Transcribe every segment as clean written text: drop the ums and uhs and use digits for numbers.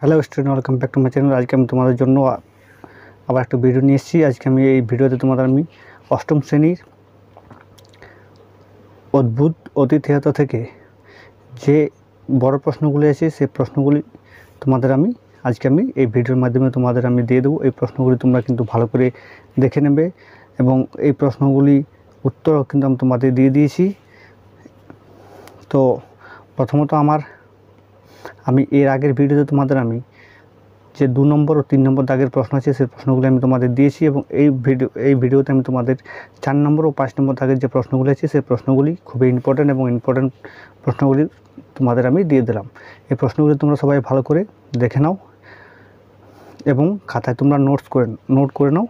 Hello student, welcome back to my channel. আজকে আমি তোমাদের জন্য আবার একটা ভিডিও নিয়ে এসেছি। আজকে আমি এই ভিডিওতে তোমাদের অষ্টম শ্রেণীর অদ্ভুত অতিথেয়তা থেকে যে বড় প্রশ্নগুলি আছে সেই প্রশ্নগুলি আজকে এই ভিডিওর মাধ্যমে তোমাদের দিয়ে দেবো। এই প্রশ্নগুলি তোমরা কিন্তু ভালো করে দেখে নেবে এবং এই প্রশ্নগুলি উত্তরও কিন্তু আমি তোমাদের দিয়ে দিয়েছি। তো প্রথমত আমি এর আগের ভিডিওতে তোমাদের যে 2 নম্বর ও 3 নম্বর দাগের প্রশ্ন আছে সেই প্রশ্নগুলি আমি তোমাদের দিয়েছি এবং এই ভিডিওতে আমি তোমাদের 4 নম্বর ও 5 নম্বর দাগের যে প্রশ্নগুলি আছে সেই প্রশ্নগুলি খুবই ইম্পর্টেন্ট এবং ইম্পর্টেন্ট প্রশ্নগুলি তোমাদের আমি দিয়ে দিলাম। এই প্রশ্নগুলি তোমরা সবাই ভালো করে দেখে নাও এবং খাতায় তোমরা নোট করে নাও।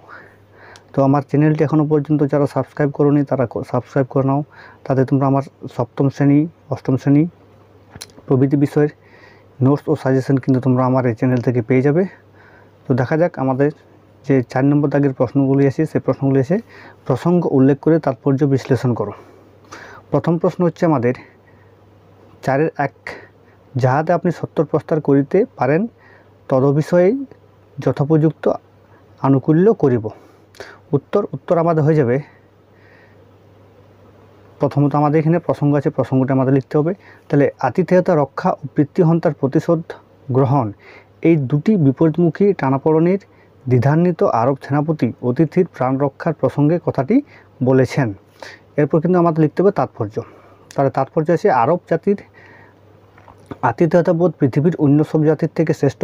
তো আমার চ্যানেলটি এখনও পর্যন্ত যারা সাবস্ক্রাইব করোনি তারা সাবস্ক্রাইব করে নাও, তাতে তোমরা আমার সপ্তম শ্রেণী, অষ্টম শ্রেণী প্রভৃতি বিষয়ের নোটস ও সাজেশন কিন্তু তোমরা আমার এই চ্যানেল থেকে পেয়ে যাবে। তো দেখা যাক আমাদের যে 4 নম্বর দাগের প্রশ্নগুলি আছে সেই প্রশ্নগুলি আছে প্রসঙ্গ উল্লেখ করে তাৎপর্য বিশ্লেষণ করো। প্রথম প্রশ্ন হচ্ছে আমাদের 4-1, যাহাতে আপনি সত্তর প্রস্তার করিতে পারেন তদবিষয়ে যথোপযুক্ত আনুকূল্য করিব। উত্তর আমাদের হয়ে যাবে, প্রথমত আমাদের এখানে প্রসঙ্গ আছে, প্রসঙ্গটা আমাদের লিখতে হবে। তাহলে আতিথেয়তা রক্ষা ও পিতৃহন্তার প্রতিশোধ গ্রহণ, এই দুটি বিপরীতমুখী টানাপোড়েনের দ্বিধান্বিত আরব সেনাপতি অতিথির প্রাণ রক্ষার প্রসঙ্গে কথাটি বলেছেন। এরপর কিন্তু আমাদের লিখতে হবে তাৎপর্য। তাহলে তাৎপর্য আছে, আরব জাতির আতিথেয়তাবোধ পৃথিবীর অন্য সব জাতির থেকে শ্রেষ্ঠ।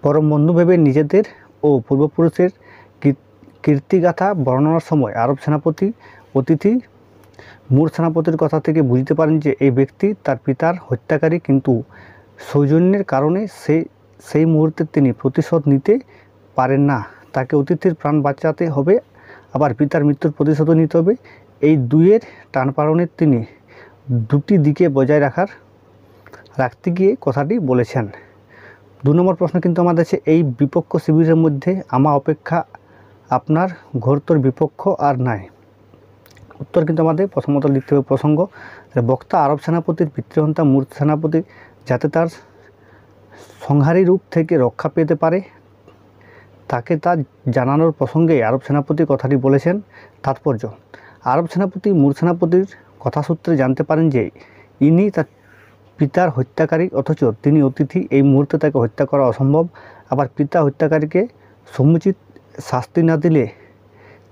পরম বন্ধু ভেবে নিজেদের ও পূর্বপুরুষের কীর্তিগাথা বর্ণনার সময় আরব সেনাপতি অতিথি মূর সেনাপতির কথা থেকে বুঝতে পারেন যে এই ব্যক্তি তার পিতার হত্যাকারী, কিন্তু সৌজন্যের কারণে সেই মুহূর্তে তিনি প্রতিশোধ নিতে পারেন না। তাকে অতিথির প্রাণ বাঁচাতে হবে, আবার পিতার মৃত্যুর প্রতিশোধও নিতে হবে। এই দুইয়ের টানপাড়নে তিনি দুটি দিকে বজায় রাখতে গিয়ে কথাটি বলেছেন। 2 নম্বর প্রশ্ন কিন্তু আমাদের আছে, এই বিপক্ষ শিবিরের মধ্যে আমা অপেক্ষা আপনার ঘোরতর বিপক্ষ আর নাই। উত্তর কিন্তু আমাদের প্রথমত লিখতে হবে প্রসঙ্গ। বক্তা আরব সেনাপতির পিতৃহন্তা মূর সেনাপতি যাতে তার সংহারী রূপ থেকে রক্ষা পেতে পারে তাকে তা জানানোর প্রসঙ্গে আরব সেনাপতি কথাটি বলেছেন। তাৎপর্য, আরব সেনাপতি মূর সেনাপতির কথাসূত্রে জানতে পারেন যে ইনি তার পিতার হত্যাকারী, অথচ তিনি অতিথি, এই মুহূর্তে তাকে হত্যা করা অসম্ভব। আবার পিতা হত্যাকারীকে সমুচিত শাস্তি না দিলে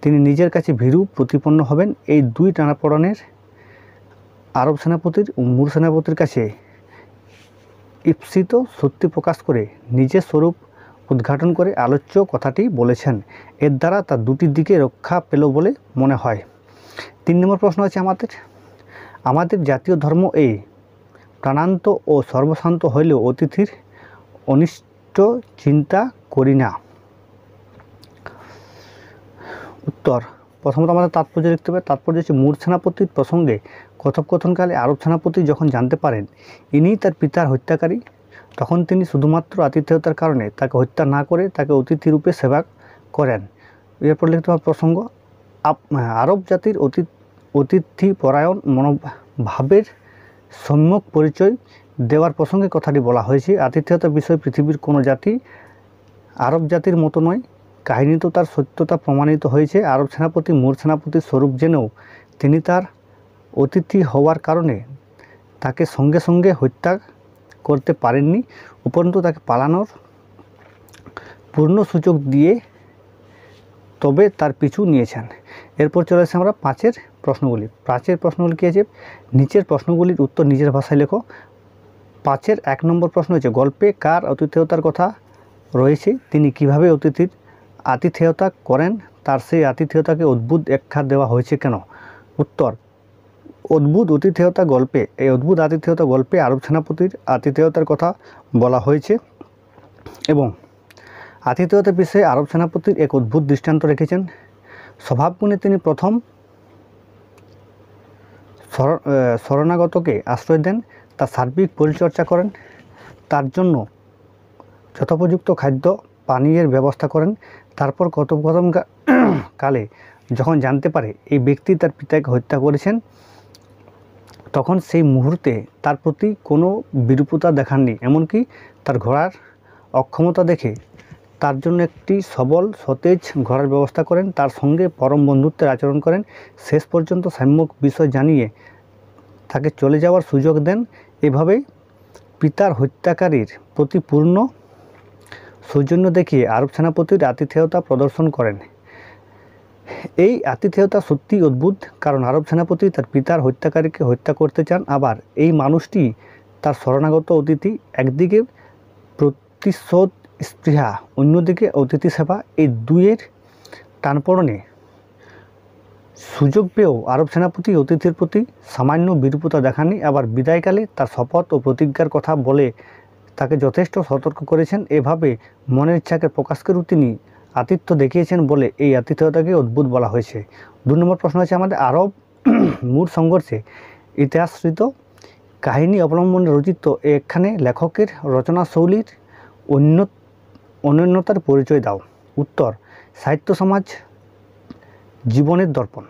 তিনি নিজের কাছে ভীরু প্রতিপন্ন হবেন। এই দুই টানাপোড়েনের আরব সেনাপতির ও মূর সেনাপতির কাছে ঈপ্সিত সত্যি প্রকাশ করে নিজের স্বরূপ উদ্ঘাটন করে আলোচ্য কথাটি বলেছেন। এর দ্বারা তার দুটি দিকে রক্ষা পেল বলে মনে হয়। 3 নম্বর প্রশ্ন আছে আমাদের জাতীয় ধর্ম এই প্রাণান্ত ও সর্বশান্ত হইলেও অতিথির অনিষ্ট চিন্তা করি না। উত্তর, প্রথমত আমাদের তাৎপর্য লিখতে হবে। তাৎপর্য হচ্ছে, মূর সেনাপতির প্রসঙ্গে কথোপকথনকালে আরব সেনাপতি যখন জানতে পারেন ইনি তার পিতার হত্যাকারী, তখন তিনি শুধুমাত্র আতিথেয়তার কারণে তাকে হত্যা না করে তাকে অতিথি রূপে সেবা করেন। এরপর লিখতে হবে প্রসঙ্গ, আরব জাতির অতিথি পরায়ণ মনোভাবের সম্যক পরিচয় দেওয়ার প্রসঙ্গে কথাটি বলা হয়েছে। আতিথেয়তার বিষয়ে পৃথিবীর কোনো জাতি আরব জাতির মতো নয়, কাহিনী তো তার সত্যতা প্রমাণিত হয়েছে। আরব সেনাপতি মূর সেনাপতির স্বরূপ জেনেও তিনি তার অতিথি হওয়ার কারণে তাকে সঙ্গে সঙ্গে হত্যা করতে পারেননি, উপরন্তু তাকে পালানোর পূর্ণ সুযোগ দিয়ে তবে তার পিছু নিয়েছেন। এরপর চলে আসে আমরা 5-এর প্রশ্নগুলি। 5-এর প্রশ্নগুলি কী আছে, নিচের প্রশ্নগুলির উত্তর নিজের ভাষায় লেখো। 5-এর 1 নম্বর প্রশ্ন হচ্ছে, গল্পে কার আতিথেয়তার কথা রয়েছে, তিনি কিভাবে আতিথেয়তা করেন, তার সেই আতিথেয়তাকে অদ্ভুত ব্যাখ্যা দেওয়া হয়েছে কেন। উত্তর, অদ্ভুত আতিথেয়তা গল্পে আরব সেনাপতির আতিথেয়তার কথা বলা হয়েছে এবং আতিথেয়তার বিষয়ে আরব সেনাপতির এক অদ্ভুত দৃষ্টান্ত রেখেছেন। স্বভাবগুণে তিনি প্রথম শরণাগতকে আশ্রয় দেন, তার সার্বিক পরিচর্যা করেন, তার জন্য যথোপযুক্ত খাদ্য পানীয়ের ব্যবস্থা করেন। তারপর কালে যখন জানতে পারে এই ব্যক্তি তার পিতাকে হত্যা করেছেন, তখন সেই মুহূর্তে তার প্রতি কোনো বিরূপতা দেখাননি, এমনকি তার ঘোড়ার অক্ষমতা দেখে তার জন্য একটি সবল সতেজ ঘরের ব্যবস্থা করেন, তার সঙ্গে পরম বন্ধুত্বের আচরণ করেন, শেষ পর্যন্ত সম্যক বিষয় জানিয়ে তাকে চলে যাওয়ার সুযোগ দেন। এভাবে পিতার হত্যাকারীর প্রতি পূর্ণ সৌজন্য দেখিয়ে আরব সেনাপতির আতিথেয়তা প্রদর্শন করেন। এই আতিথেয়তা সত্যিই অদ্ভুত, কারণ আরব সেনাপতি তার পিতার হত্যাকারীকে হত্যা করতে চান, আবার এই মানুষটি তার শরণাগত অতিথি। একদিকে প্রতিশোধ স্পৃহা, অন্যদিকে অতিথি সেবা, এই দুইয়ের টানপড়নে সুযোগ পেয়েও আরব সেনাপতি অতিথির প্রতি সামান্য বিরূপতা দেখাননি। আবার বিদায়কালে তার শপথ ও প্রতিজ্ঞার কথা বলে তাকে যথেষ্ট সতর্ক করেছেন। এভাবে মনের ইচ্ছাকে প্রকাশ করেও তিনি আতিথ্য দেখিয়েছেন বলে এই আতিথেয়তাকে অদ্ভুত বলা হয়েছে। 2 নম্বর প্রশ্ন হচ্ছে আমাদের আরব মুর সংঘর্ষে ইতিহাসৃত কাহিনী অবলম্বনে রচিত এখানে লেখকের রচনাশৈলীর অনন্যতার পরিচয় দাও। উত্তর, সাহিত্য সমাজ জীবনের দর্পণ।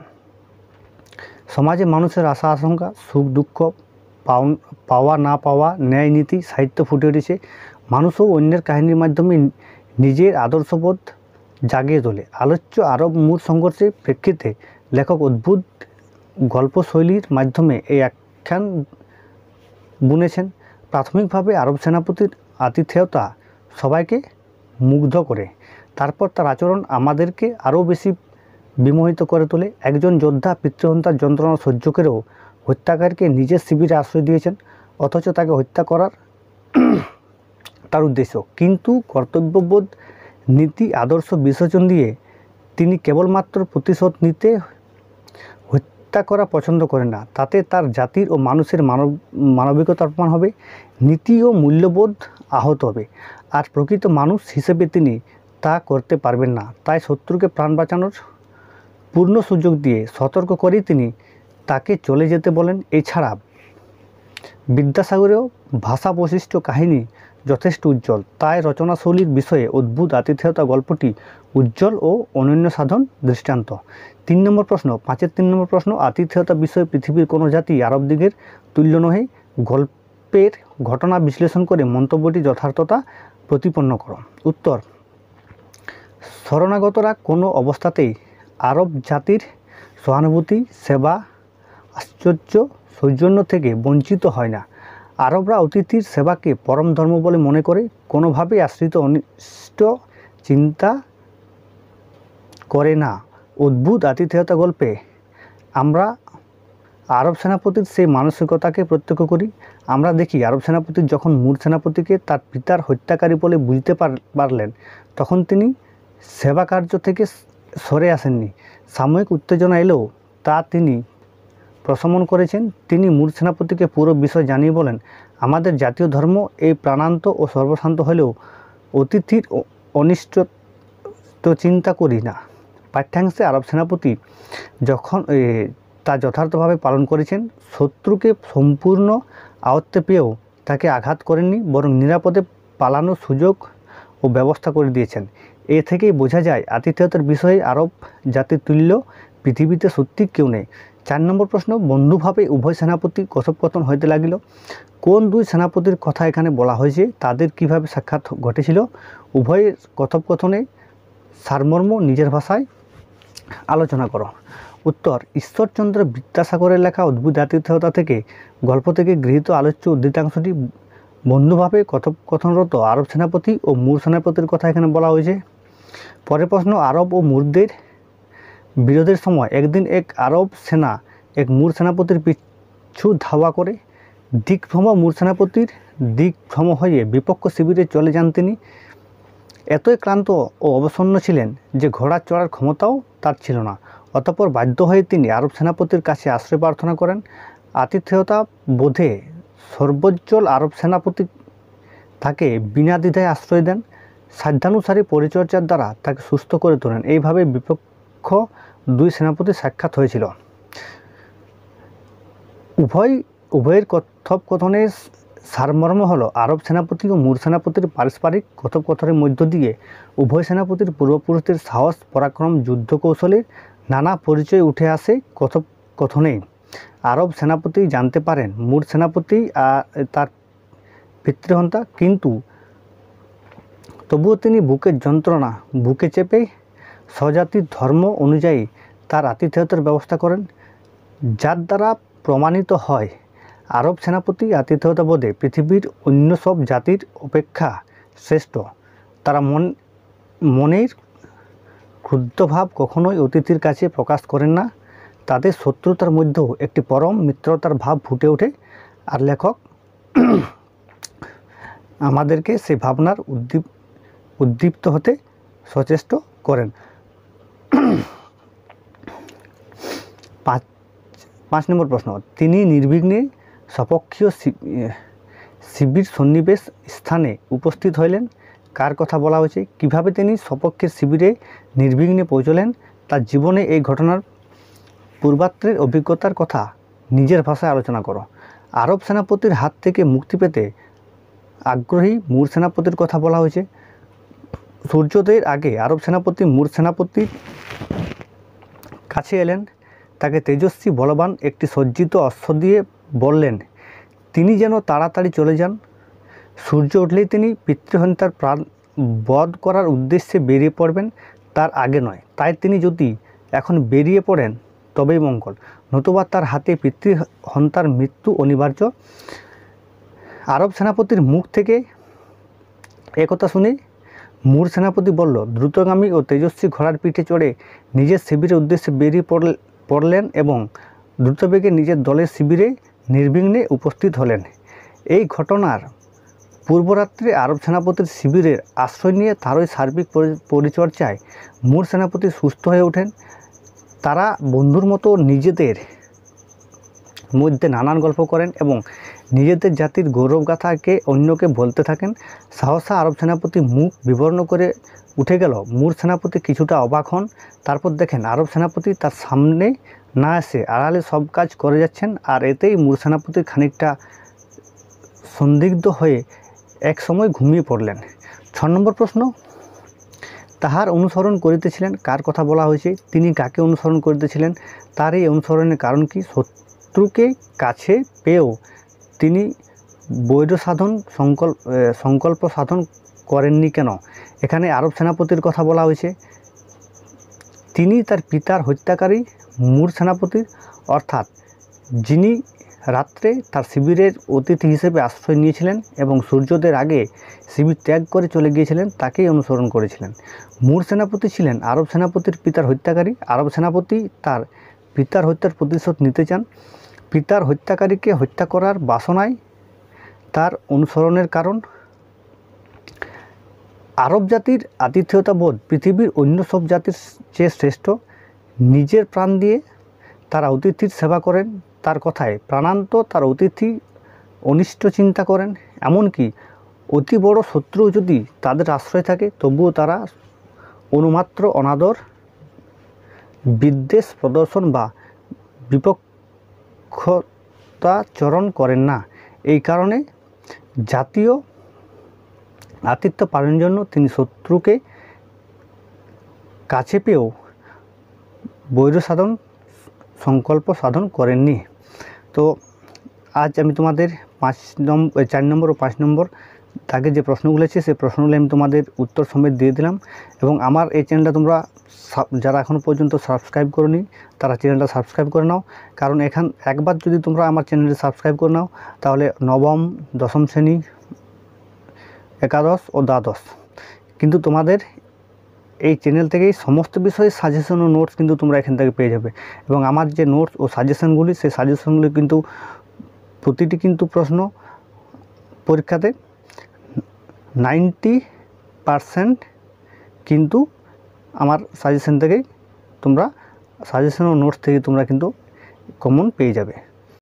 সমাজে মানুষের আশা আশঙ্কা, সুখ দুঃখ, পাওয়া না পাওয়া, ন্যায় নীতি সাহিত্য ফুটে উঠেছে। মানুষও অন্যের কাহিনীর মাধ্যমে নিজের আদর্শবোধ জাগিয়ে তোলে। আলোচ্য আরব মুর সংঘর্ষের প্রেক্ষিতে লেখক অদ্ভুত গল্পশৈলীর মাধ্যমে এই আখ্যান বুনেছেন। প্রাথমিকভাবে আরব সেনাপতির আতিথেয়তা সবাইকে মুগ্ধ করে, তারপর তার আচরণ আমাদেরকে আরও বেশি বিমোহিত করে তোলে। একজন যোদ্ধা পিতৃহত্যার যন্ত্রণা সহ্য করেও হত্যাকারীকে নিজের শিবিরে আশ্রয় দিয়েছেন, অথচ তাকে হত্যা করার তার উদ্দেশ্য, কিন্তু কর্তব্যবোধ, নীতি, আদর্শ বিসর্জন দিয়ে তিনি কেবলমাত্র প্রতিশোধ নিতে হত্যা করা পছন্দ করেন না। তাতে তার জাতির ও মানুষের মানবিকতার অপমান হবে, নীতি ও মূল্যবোধ আহত হবে, আর প্রকৃত মানুষ হিসেবে তিনি তা করতে পারবেন না। তাই শত্রুকে প্রাণ বাঁচানোর পূর্ণ সুযোগ দিয়ে সতর্ক করেই তিনি তাকে চলে যেতে বলেন। এছাড়া বিদ্যাসাগরেও ভাষা বৈশিষ্ট্য কাহিনী যথেষ্ট উজ্জ্বল, তাই রচনাশৈলীর বিষয়ে অদ্ভুত আতিথেয়তা গল্পটি উজ্জ্বল ও অনন্য সাধন দৃষ্টান্ত। 3 নম্বর প্রশ্ন, 5-এর 3 নম্বর প্রশ্ন, আতিথেয়তা বিষয়ে পৃথিবীর কোনো জাতি আরব দিগের তুল্য নহে। গল্পের ঘটনা বিশ্লেষণ করে মন্তব্যটি যথার্থতা প্রতিপন্ন করো। উত্তর, শরণাগতরা কোনো অবস্থাতেই আরব জাতির সহানুভূতি, সেবা, আশ্চর্য, সৌজন্য থেকে বঞ্চিত হয় না। আরবরা অতিথির সেবাকে পরম ধর্ম বলে মনে করে কোনোভাবেই আশ্রিত অনিষ্ট চিন্তা করে না। অদ্ভুত আতিথেয়তা গল্পে আমরা আরব সেনাপতির সেই মানসিকতাকে প্রত্যক্ষ করি। আমরা দেখি আরব সেনাপতি যখন মুর সেনাপতিকে তার পিতার হত্যাকারী বলে বুঝতে পারলেন, তখন তিনি সেবা কার্য থেকে সরে আসেননি। সাময়িক উত্তেজনা এলেও তা তিনি প্রশমন করেছেন। তিনি মুর সেনাপতিকে পুরো বিষয় জানিয়ে বলেন, আমাদের জাতীয় ধর্ম এই প্রাণান্ত ও সর্বশান্ত হলেও অতিথির অনিষ্ট চিন্তা করি না। পাঠ্যাংশে আরব সেনাপতি যখন তা যথার্থভাবে পালন করেছেন, শত্রুকে সম্পূর্ণ আয়ত্তে পেয়েও তাকে আঘাত করেননি, বরং নিরাপদে পালানোর সুযোগ ও ব্যবস্থা করে দিয়েছেন। এ থেকেই বোঝা যায় আতিথেয়তার বিষয়ে আরব জাতির তুল্য পৃথিবীতে সত্যি কেউ নেই। 4 নম্বর প্রশ্ন, বন্ধুভাবে উভয় সেনাপতি কথোপকথন হইতে লাগিল। কোন 2 সেনাপতির কথা এখানে বলা হয়েছে, তাদের কিভাবে সাক্ষাৎ ঘটেছিল? উভয়ের কথোপকথনে সারমর্ম নিজের ভাষায় আলোচনা করো। উত্তর, ঈশ্বরচন্দ্র বিদ্যাসাগরের লেখা অদ্ভুত আতিথেয়তা থেকে গল্প থেকে গৃহীত আলোচ্য উদ্ধৃতাংশটি বন্ধুভাবে কথোপকথনরত আরব সেনাপতি ও মুর সেনাপতির কথা এখানে বলা হয়েছে। পরের প্রশ্ন, আরব ও মুরদের বিরোধের সময় একদিন এক আরব সেনা এক মুর সেনাপতির পিছু ধাওয়া করে। দিকভ্রম মুর সেনাপতির দিকভ্রম হয়ে বিপক্ষ শিবিরে চলে যান তিনি। এতই ক্লান্ত ও অবসন্ন ছিলেন যে ঘোড়া চড়ার ক্ষমতাও তার ছিল না। অতঃপর বাধ্য হয়ে তিনি আরব সেনাপতির কাছে আশ্রয় প্রার্থনা করেন। আতিথেয়তা বোধে সর্বোজ্জ্বল আরব সেনাপতি তাকে বিনা দ্বিধায় আশ্রয় দেন, সাধ্যানুসারী পরিচর্যার দ্বারা তাকে সুস্থ করে তোলেন। এইভাবে বিপক্ষ 2 সেনাপতির সাক্ষাৎ হয়েছিল। উভয়ের কথোপকথনের সারমর্ম হলো আরব সেনাপতি ও মুর সেনাপতির পারস্পরিক কথোপকথনের মধ্য দিয়ে উভয় সেনাপতির পূর্বপুরুষদের সাহস, পরাক্রম, যুদ্ধ কৌশলের নানা পরিচয় উঠে আসে কথোপকথনে। আরব সেনাপতি জানতে পারেন মুর সেনাপতি তার পিতৃহন্তা, কিন্তু তবুও তিনি বুকের যন্ত্রণা বুকে চেপে স্বজাতির ধর্ম অনুযায়ী তার আতিথেয়তার ব্যবস্থা করেন, যার দ্বারা প্রমাণিত হয় আরব সেনাপতি আতিথেয়তাবোধে পৃথিবীর অন্য সব জাতির অপেক্ষা শ্রেষ্ঠ। তারা মনের ক্ষুদ্রভাব কখনোই অতিথির কাছে প্রকাশ করেন না। তাদের শত্রুতার মধ্যেও একটি পরম মিত্রতার ভাব ফুটে ওঠে। আর লেখক আমাদেরকে সেই ভাবনার উদ্দীপ্ত হতে সচেষ্ট করেন। 5 নম্বর প্রশ্ন, তিনি নির্বিঘ্নে সপক্ষীয় শিবির সন্নিবেশ স্থানে উপস্থিত হইলেন। কার কথা বলা হয়েছে? কিভাবে তিনি সপক্ষের শিবিরে নির্বিঘ্নে পৌঁছলেন? তার জীবনে এই ঘটনার পূর্বাত্রের অভিজ্ঞতার কথা নিজের ভাষায় আলোচনা করো। আরব সেনাপতির হাত থেকে মুক্তি পেতে আগ্রহী মুর সেনাপতির কথা বলা হয়েছে। সূর্যোদয়ের আগে আরব সেনাপতি মুর সেনাপতির কাছে এলেন। তাকে তেজস্বী বলবান একটি সজ্জিত অশ্ব দিয়ে বললেন তিনি যেন তাড়াতাড়ি চলে যান। সূর্য উঠলেই তিনি পিতৃহন্তার প্রাণ বধ করার উদ্দেশ্যে বেরিয়ে পড়বেন, তার আগে নয়। তাই তিনি যদি এখন বেরিয়ে পড়েন তবেই মঙ্গল, নতুবা তার হাতে পিতৃহন্তার মৃত্যু অনিবার্য। আরব সেনাপতির মুখ থেকে একথা শুনে মুর সেনাপতি বলল, দ্রুতগামী ও তেজস্বী ঘোড়ার পিঠে চড়ে নিজের শিবিরের উদ্দেশ্যে বেরিয়ে পড়লেন এবং দ্রুতবেগে নিজের দলের শিবিরে নির্বিঘ্নে উপস্থিত হলেন। এই ঘটনার পূর্বরাত্রে আরব সেনাপতির শিবিরের আশ্রয় নিয়ে তারই সার্বিক পরিচর্যায় মুর সেনাপতি সুস্থ হয়ে ওঠেন। তারা বন্ধুর মতো নিজেদের মধ্যে নানান গল্প করেন এবং নিজেদের জাতির গৌরবগাথাকে অন্যকে বলতে থাকেন। সাহসা আরব সেনাপতি মুখ বিবর্ণ করে উঠে গেল। মুর সেনাপতি কিছুটা অবাক হন। তারপর দেখেন আরব সেনাপতি তার সামনে না এসে আড়ালে সব কাজ করে যাচ্ছেন। আর এতেই মুর সেনাপতি খানিকটা সন্দিগ্ধ হয়ে এক সময় ঘুমিয়ে পড়লেন। 6 নম্বর প্রশ্ন, তাহার অনুসরণ করিতেছিলেন। কার কথা বলা হয়েছে? তিনি কাকে অনুসরণ করিতেছিলেন? তার এই অনুসরণের কারণ কি? শত্রুকে কাছে পেয়েও তিনি বৈর সাধন সংকল্প সাধন করেননি কেন? এখানে আরব সেনাপতির কথা বলা হয়েছে। তিনি তার পিতার হত্যাকারী মুর সেনাপতি, অর্থাৎ যিনি রাত্রে তার শিবিরের অতিথি হিসেবে আশ্রয় নিয়েছিলেন এবং সূর্যোদয়ের আগে শিবির ত্যাগ করে চলে গিয়েছিলেন, তাকেই অনুসরণ করেছিলেন। মুর সেনাপতি ছিলেন আরব সেনাপতির পিতার হত্যাকারী। আরব সেনাপতি তার পিতার হত্যার প্রতিশোধ নিতে চান। পিতার হত্যাকারীকে হত্যা করার বাসনায় তার অনুসরণের কারণ। আরব জাতির আতিথেয়তাবোধ পৃথিবীর অন্য সব জাতির চেয়ে শ্রেষ্ঠ। নিজের প্রাণ দিয়ে তারা অতিথির সেবা করেন। তার কথায় প্রাণান্ত তার অতিথি অনিষ্ট চিন্তা করেন। এমনকি অতি বড় শত্রু যদি তাদের আশ্রয় থাকে তবুও তারা অনুমাত্র অনাদর, বিদ্বেষ প্রদর্শন বা বিপক্ষতাচরণ করেন না। এই কারণে জাতীয় আতিথ্য পালনের জন্য তিনি শত্রুকে কাছে পেয়েও বৈর সাধন সংকল্প সাধন করেননি। তো আজ আমি তোমাদের 4 নম্বর ও 5 নম্বর দাগে যে প্রশ্নগুলো আছে সেই প্রশ্নগুলো আমি তোমাদের উত্তর সমেত দিয়ে দিলাম। এবং আমার এই চ্যানেলটা তোমরা যারা এখনও পর্যন্ত সাবস্ক্রাইব করোনি তারা চ্যানেলটা সাবস্ক্রাইব করে নাও, কারণ একবার যদি তোমরা আমার চ্যানেলটি সাবস্ক্রাইব করে নাও তাহলে নবম, দশম শ্রেণী, একাদশ ও দ্বাদশ কিন্তু তোমাদের এই চ্যানেল থেকেই সমস্ত বিষয়ে সাজেশন ও নোটস কিন্তু তোমরা এখান থেকে পেয়ে যাবে। এবং আমার যে নোটস ও সাজেশনগুলি সেই সাজেশনগুলি কিন্তু প্রতিটি কিন্তু প্রশ্ন পরীক্ষাতে 90% কিন্তু আমার সাজেশন থেকেই তোমরা সাজেশন ও নোটস থেকে তোমরা কিন্তু কমন পেয়ে যাবে।